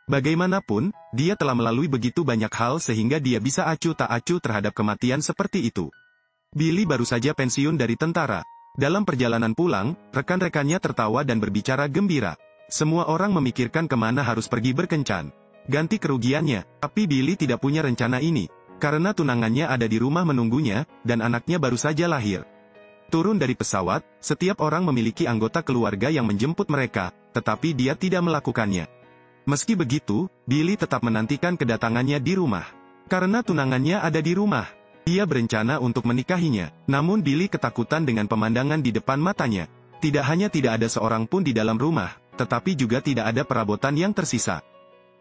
Bagaimanapun, dia telah melalui begitu banyak hal sehingga dia bisa acuh tak acuh terhadap kematian seperti itu. Billy baru saja pensiun dari tentara. Dalam perjalanan pulang, rekan-rekannya tertawa dan berbicara gembira. Semua orang memikirkan kemana harus pergi berkencan. Ganti kerugiannya, tapi Billy tidak punya rencana ini. Karena tunangannya ada di rumah menunggunya, dan anaknya baru saja lahir. Turun dari pesawat, setiap orang memiliki anggota keluarga yang menjemput mereka, tetapi dia tidak melakukannya. Meski begitu, Billy tetap menantikan kedatangannya di rumah. Karena tunangannya ada di rumah, dia berencana untuk menikahinya. Namun Billy ketakutan dengan pemandangan di depan matanya. Tidak hanya tidak ada seorang pun di dalam rumah, tetapi juga tidak ada perabotan yang tersisa.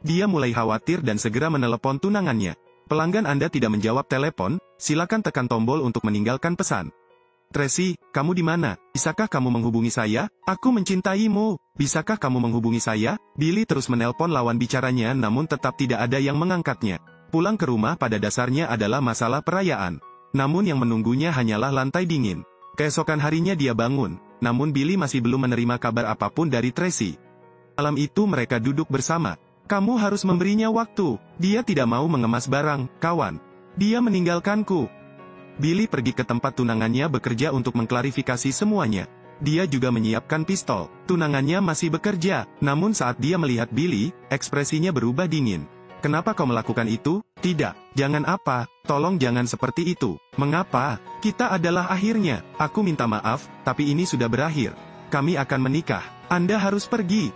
Dia mulai khawatir dan segera menelepon tunangannya. Pelanggan Anda tidak menjawab telepon, silakan tekan tombol untuk meninggalkan pesan. Tracy, kamu di mana? Bisakah kamu menghubungi saya? Aku mencintaimu. Bisakah kamu menghubungi saya? Billy terus menelpon lawan bicaranya namun tetap tidak ada yang mengangkatnya. Pulang ke rumah pada dasarnya adalah masalah perayaan. Namun yang menunggunya hanyalah lantai dingin. Keesokan harinya dia bangun, namun Billy masih belum menerima kabar apapun dari Tracy. Malam itu mereka duduk bersama. Kamu harus memberinya waktu. Dia tidak mau mengemas barang, kawan. Dia meninggalkanku. Billy pergi ke tempat tunangannya bekerja untuk mengklarifikasi semuanya. Dia juga menyiapkan pistol. Tunangannya masih bekerja, namun saat dia melihat Billy, ekspresinya berubah dingin. Kenapa kau melakukan itu? Tidak, jangan apa, tolong jangan seperti itu. Mengapa? Kita adalah akhirnya. Aku minta maaf, tapi ini sudah berakhir. Kami akan menikah. Anda harus pergi.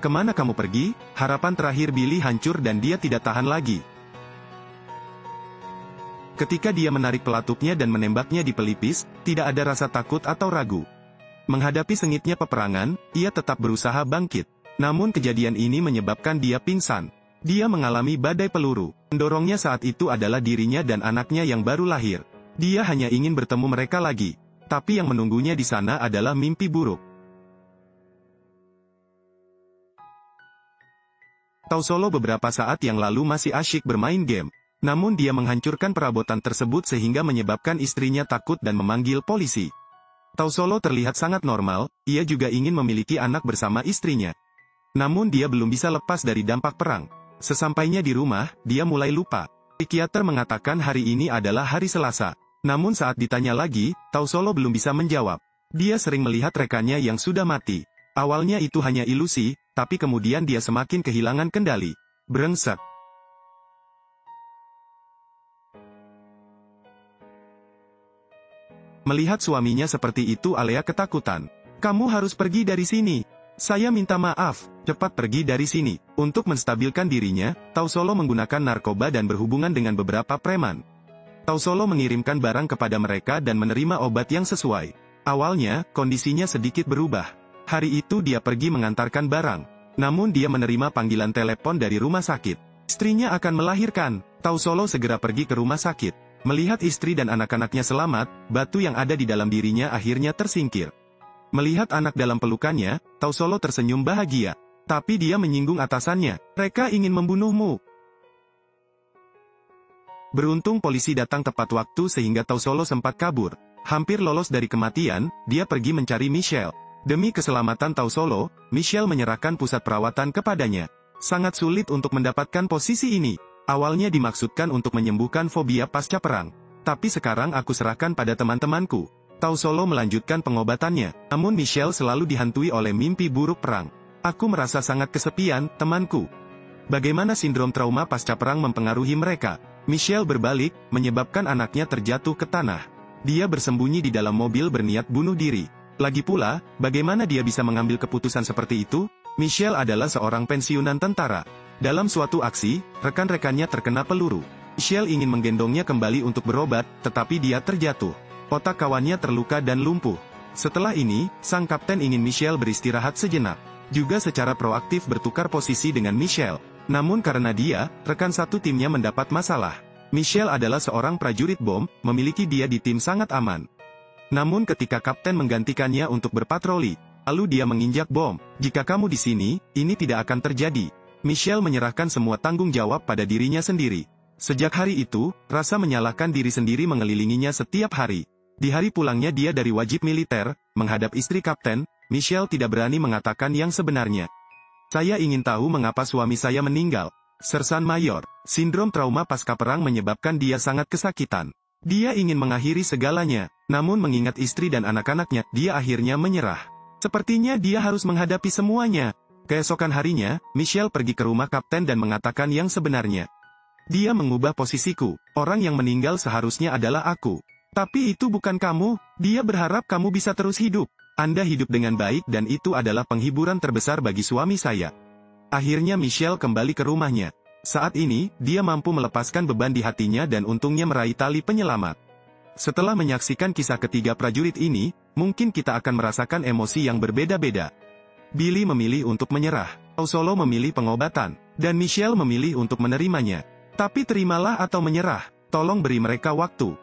Kemana kamu pergi? Harapan terakhir Billy hancur dan dia tidak tahan lagi. Ketika dia menarik pelatuknya dan menembaknya di pelipis, tidak ada rasa takut atau ragu. Menghadapi sengitnya peperangan, ia tetap berusaha bangkit. Namun kejadian ini menyebabkan dia pingsan. Dia mengalami badai peluru. Mendorongnya saat itu adalah dirinya dan anaknya yang baru lahir. Dia hanya ingin bertemu mereka lagi. Tapi yang menunggunya di sana adalah mimpi buruk. Tau Solo beberapa saat yang lalu masih asyik bermain game. Namun dia menghancurkan perabotan tersebut sehingga menyebabkan istrinya takut dan memanggil polisi. Tau Solo terlihat sangat normal, ia juga ingin memiliki anak bersama istrinya. Namun dia belum bisa lepas dari dampak perang. Sesampainya di rumah, dia mulai lupa. Psikiater mengatakan hari ini adalah hari Selasa. Namun saat ditanya lagi, Tau Solo belum bisa menjawab. Dia sering melihat rekannya yang sudah mati. Awalnya itu hanya ilusi, tapi kemudian dia semakin kehilangan kendali. Brengsek. Melihat suaminya seperti itu Alea ketakutan. Kamu harus pergi dari sini. Saya minta maaf, cepat pergi dari sini. Untuk menstabilkan dirinya, Tau Solo menggunakan narkoba dan berhubungan dengan beberapa preman. Tau Solo mengirimkan barang kepada mereka dan menerima obat yang sesuai. Awalnya, kondisinya sedikit berubah. Hari itu dia pergi mengantarkan barang. Namun dia menerima panggilan telepon dari rumah sakit. Istrinya akan melahirkan. Tau Solo segera pergi ke rumah sakit. Melihat istri dan anak-anaknya selamat, batu yang ada di dalam dirinya akhirnya tersingkir. Melihat anak dalam pelukannya, Tau Solo tersenyum bahagia. Tapi dia menyinggung atasannya. Mereka ingin membunuhmu. Beruntung polisi datang tepat waktu sehingga Tau Solo sempat kabur. Hampir lolos dari kematian, dia pergi mencari Michelle. Demi keselamatan Tau Solo, Michelle menyerahkan pusat perawatan kepadanya. Sangat sulit untuk mendapatkan posisi ini. Awalnya dimaksudkan untuk menyembuhkan fobia pasca perang. Tapi sekarang aku serahkan pada teman-temanku. Tau Solo melanjutkan pengobatannya. Namun Michelle selalu dihantui oleh mimpi buruk perang. Aku merasa sangat kesepian, temanku. Bagaimana sindrom trauma pasca perang mempengaruhi mereka? Michelle berbalik, menyebabkan anaknya terjatuh ke tanah. Dia bersembunyi di dalam mobil berniat bunuh diri. Lagi pula, bagaimana dia bisa mengambil keputusan seperti itu? Michelle adalah seorang pensiunan tentara. Dalam suatu aksi, rekan-rekannya terkena peluru. Michelle ingin menggendongnya kembali untuk berobat, tetapi dia terjatuh. Otak kawannya terluka dan lumpuh. Setelah ini, sang kapten ingin Michelle beristirahat sejenak. Juga secara proaktif bertukar posisi dengan Michelle. Namun karena dia, rekan satu timnya mendapat masalah. Michelle adalah seorang prajurit bom, memiliki dia di tim sangat aman. Namun ketika kapten menggantikannya untuk berpatroli, lalu dia menginjak bom. Jika kamu di sini, ini tidak akan terjadi. Michelle menyerahkan semua tanggung jawab pada dirinya sendiri. Sejak hari itu, rasa menyalahkan diri sendiri mengelilinginya setiap hari. Di hari pulangnya dia dari wajib militer, menghadap istri kapten, Michelle tidak berani mengatakan yang sebenarnya. Saya ingin tahu mengapa suami saya meninggal. Sersan Mayor, sindrom trauma pasca perang menyebabkan dia sangat kesakitan. Dia ingin mengakhiri segalanya, namun mengingat istri dan anak-anaknya, dia akhirnya menyerah. Sepertinya dia harus menghadapi semuanya. Keesokan harinya, Michelle pergi ke rumah kapten dan mengatakan yang sebenarnya. Dia mengubah posisiku, orang yang meninggal seharusnya adalah aku. Tapi itu bukan kamu, dia berharap kamu bisa terus hidup. Anda hidup dengan baik dan itu adalah penghiburan terbesar bagi suami saya. Akhirnya Michelle kembali ke rumahnya. Saat ini, dia mampu melepaskan beban di hatinya dan untungnya meraih tali penyelamat. Setelah menyaksikan kisah ketiga prajurit ini, mungkin kita akan merasakan emosi yang berbeda-beda. Billy memilih untuk menyerah, Solo memilih pengobatan, dan Michelle memilih untuk menerimanya. Tapi terimalah atau menyerah, tolong beri mereka waktu.